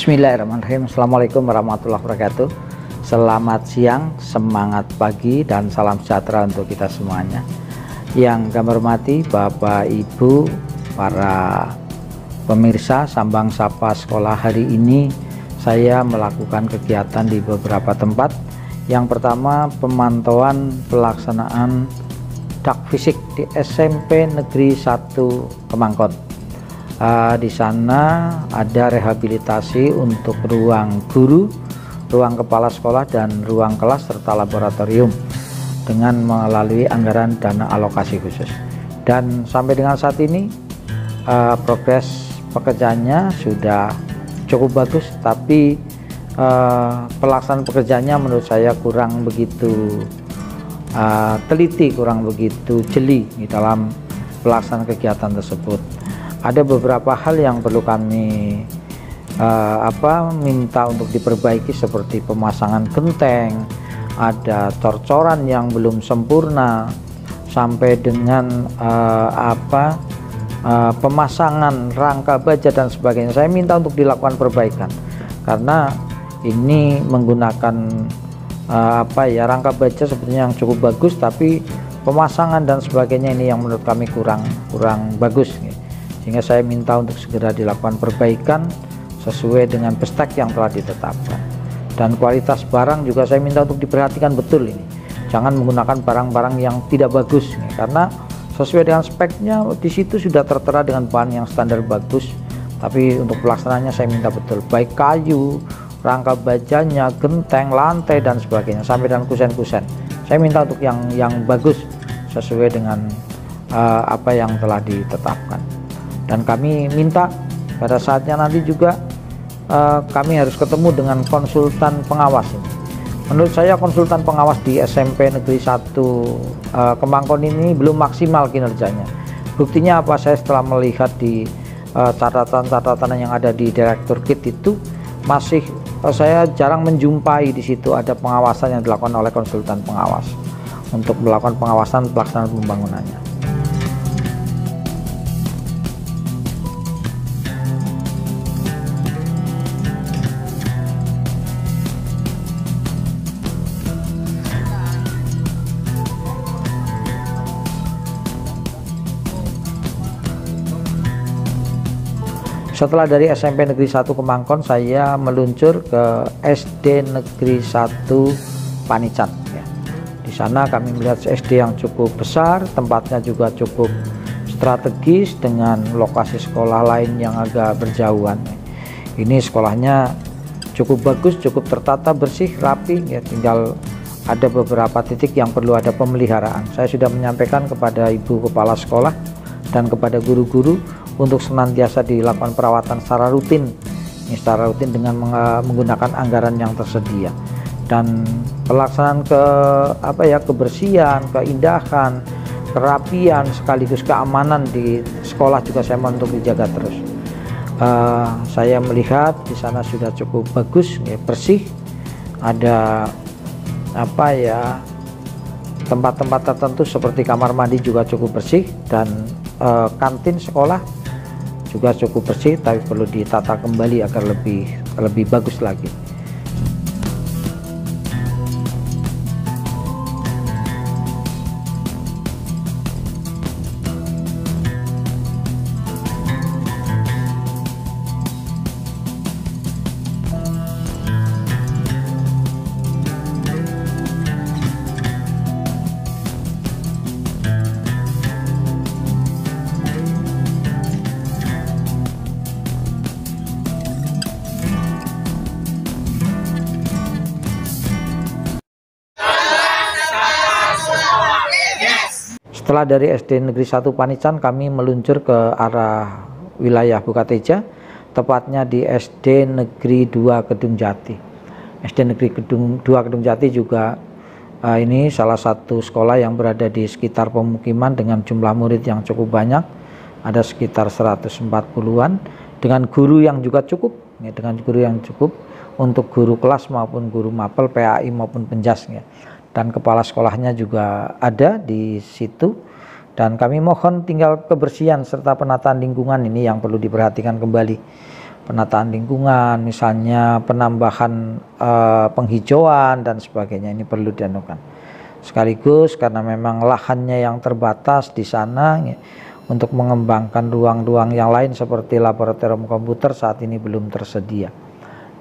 Bismillahirrahmanirrahim. Assalamualaikum warahmatullahi wabarakatuh. Selamat siang, semangat pagi, dan salam sejahtera untuk kita semuanya. Yang kami hormati Bapak Ibu, para pemirsa Sambang Sapa Sekolah, hari ini saya melakukan kegiatan di beberapa tempat. Yang pertama, pemantauan pelaksanaan dak fisik di SMP Negeri 1 Kemangkon. Di sana ada rehabilitasi untuk ruang guru, ruang kepala sekolah, dan ruang kelas serta laboratorium dengan melalui anggaran dana alokasi khusus. Dan sampai dengan saat ini progres pekerjaannya sudah cukup bagus, tapi pelaksanaan pekerjaannya menurut saya kurang begitu teliti, kurang begitu jeli di dalam pelaksanaan kegiatan tersebut. Ada beberapa hal yang perlu kami minta untuk diperbaiki, seperti pemasangan genteng, ada cor-coran yang belum sempurna, sampai dengan pemasangan rangka baja dan sebagainya. Saya minta untuk dilakukan perbaikan karena ini menggunakan rangka baja sebetulnya yang cukup bagus, tapi pemasangan dan sebagainya ini yang menurut kami kurang bagus. Sehingga saya minta untuk segera dilakukan perbaikan sesuai dengan bestek yang telah ditetapkan. Dan kualitas barang juga saya minta untuk diperhatikan betul ini. Jangan menggunakan barang-barang yang tidak bagus, karena sesuai dengan speknya di situ sudah tertera dengan bahan yang standar bagus. Tapi untuk pelaksanaannya saya minta betul, baik kayu, rangka bajanya, genteng, lantai, dan sebagainya, sampai dengan kusen-kusen. Saya minta untuk yang bagus sesuai dengan apa yang telah ditetapkan. Dan kami minta pada saatnya nanti juga kami harus ketemu dengan konsultan pengawas ini. Menurut saya konsultan pengawas di SMP Negeri 1 Kemangkon ini belum maksimal kinerjanya. Buktinya apa? Saya setelah melihat di catatan-catatan yang ada di Direktur KIT itu, masih saya jarang menjumpai di situ ada pengawasan yang dilakukan oleh konsultan pengawas untuk melakukan pengawasan pelaksanaan pembangunannya. Setelah dari SMP Negeri 1 Kemangkon, saya meluncur ke SD Negeri 1 Panican. Di sana kami melihat SD yang cukup besar, tempatnya juga cukup strategis dengan lokasi sekolah lain yang agak berjauhan. Ini sekolahnya cukup bagus, cukup tertata, bersih, rapi. Tinggal ada beberapa titik yang perlu ada pemeliharaan. Saya sudah menyampaikan kepada Ibu Kepala Sekolah dan kepada guru-guru untuk senantiasa dilakukan perawatan secara rutin, dengan menggunakan anggaran yang tersedia. Dan pelaksanaan kebersihan, keindahan, kerapian, sekaligus keamanan di sekolah juga saya mau untuk dijaga terus. Saya melihat di sana sudah cukup bagus, bersih. Ada tempat-tempat tertentu seperti kamar mandi juga cukup bersih, dan kantin sekolah juga cukup bersih, tapi perlu ditata kembali agar lebih bagus lagi. Setelah dari SD Negeri 1 Panican, kami meluncur ke arah wilayah Bukateja, tepatnya di SD Negeri 2 Kedung Jati. SD Negeri 2 Kedung Jati juga ini salah satu sekolah yang berada di sekitar pemukiman dengan jumlah murid yang cukup banyak, ada sekitar 140-an, dengan guru yang juga cukup, untuk guru kelas maupun guru mapel, PAI maupun penjas ya. Dan kepala sekolahnya juga ada di situ. Dan kami mohon tinggal kebersihan serta penataan lingkungan ini yang perlu diperhatikan kembali. Penataan lingkungan, misalnya penambahan penghijauan dan sebagainya, ini perlu dianukan. Sekaligus karena memang lahannya yang terbatas di sana ya, untuk mengembangkan ruang-ruang yang lain seperti laboratorium komputer saat ini belum tersedia.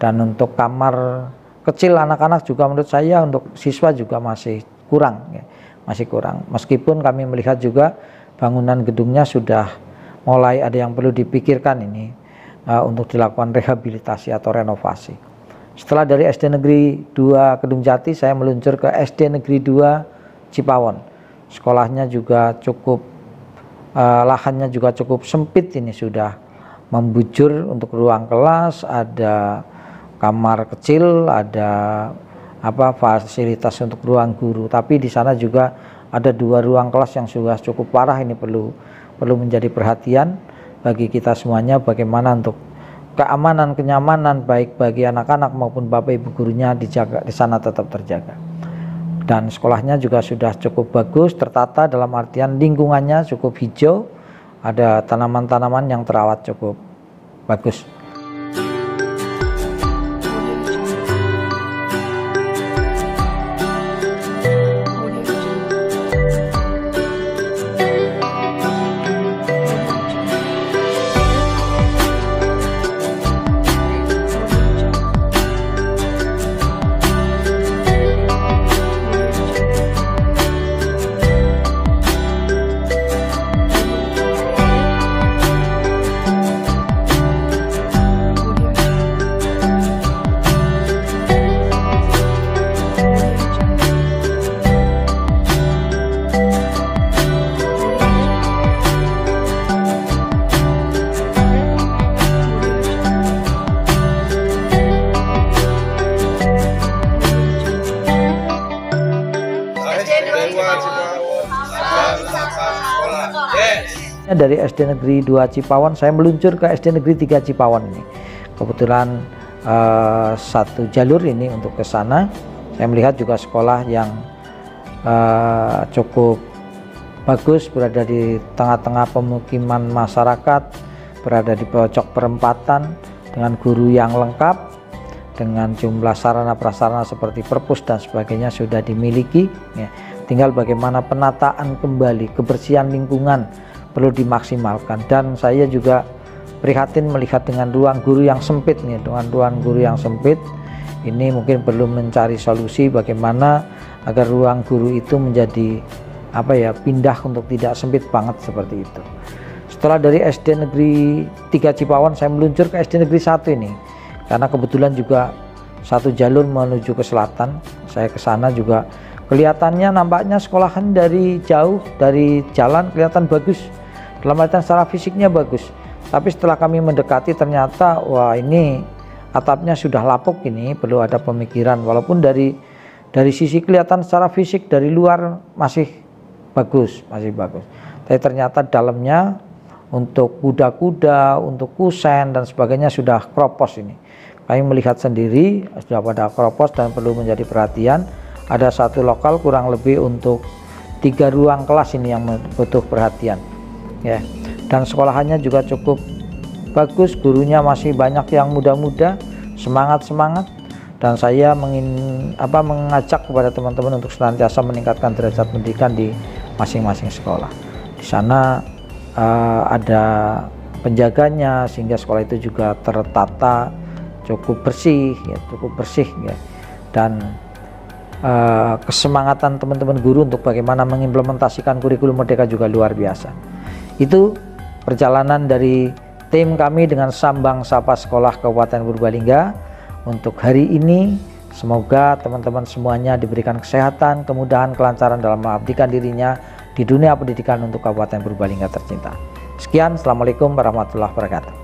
Dan untuk kamar kecil anak-anak juga menurut saya untuk siswa juga masih kurang ya. Masih kurang, meskipun kami melihat juga bangunan gedungnya sudah mulai ada yang perlu dipikirkan ini untuk dilakukan rehabilitasi atau renovasi. Setelah dari SD Negeri 2 Kedung Jati, saya meluncur ke SD Negeri 2 Cipawon. Sekolahnya juga cukup, lahannya juga cukup sempit, ini sudah membujur untuk ruang kelas, ada kamar kecil, ada fasilitas untuk ruang guru, tapi di sana juga ada 2 ruang kelas yang sudah cukup parah. Ini perlu menjadi perhatian bagi kita semuanya, bagaimana untuk keamanan, kenyamanan baik bagi anak-anak maupun bapak ibu gurunya dijaga, di sana tetap terjaga. Dan sekolahnya juga sudah cukup bagus, tertata dalam artian lingkungannya cukup hijau, ada tanaman-tanaman yang terawat cukup bagus. Dari SD Negeri 2 Cipawon saya meluncur ke SD Negeri 3 Cipawon ini. Kebetulan satu jalur ini untuk ke sana. Saya melihat juga sekolah yang cukup bagus, berada di tengah-tengah pemukiman masyarakat, berada di pojok perempatan dengan guru yang lengkap, dengan jumlah sarana prasarana seperti perpus dan sebagainya sudah dimiliki ya. Tinggal bagaimana penataan kembali, kebersihan lingkungan perlu dimaksimalkan. Dan saya juga prihatin melihat dengan ruang guru yang sempit nih, dengan ruang guru yang sempit ini mungkin perlu mencari solusi bagaimana agar ruang guru itu menjadi pindah untuk tidak sempit banget seperti itu. Setelah dari SD Negeri 3 Cipawon saya meluncur ke SD Negeri 1 ini karena kebetulan juga satu jalur menuju ke selatan. Saya ke sana juga kelihatannya, nampaknya sekolahan dari jauh, dari jalan kelihatan bagus, dalam artian secara fisiknya bagus. Tapi setelah kami mendekati ternyata wah ini atapnya sudah lapuk, ini perlu ada pemikiran. Walaupun dari sisi kelihatan secara fisik dari luar masih bagus. Tapi ternyata dalamnya untuk kuda-kuda, untuk kusen dan sebagainya sudah kropos ini. Kami melihat sendiri sudah pada kropos dan perlu menjadi perhatian. Ada satu lokal kurang lebih untuk 3 ruang kelas ini yang butuh perhatian ya. Dan sekolahannya juga cukup bagus, gurunya masih banyak yang muda-muda, semangat, dan saya mengajak kepada teman-teman untuk senantiasa meningkatkan derajat pendidikan di masing-masing sekolah. Di sana ada penjaganya sehingga sekolah itu juga tertata cukup bersih ya. Dan kesemangatan teman-teman guru untuk bagaimana mengimplementasikan kurikulum Merdeka juga luar biasa. Itu perjalanan dari tim kami dengan Sambang Sapa Sekolah Kabupaten Purbalingga untuk hari ini. Semoga teman-teman semuanya diberikan kesehatan, kemudahan, kelancaran dalam mengabdikan dirinya di dunia pendidikan untuk Kabupaten Purbalingga tercinta. Sekian, Assalamualaikum warahmatullahi wabarakatuh.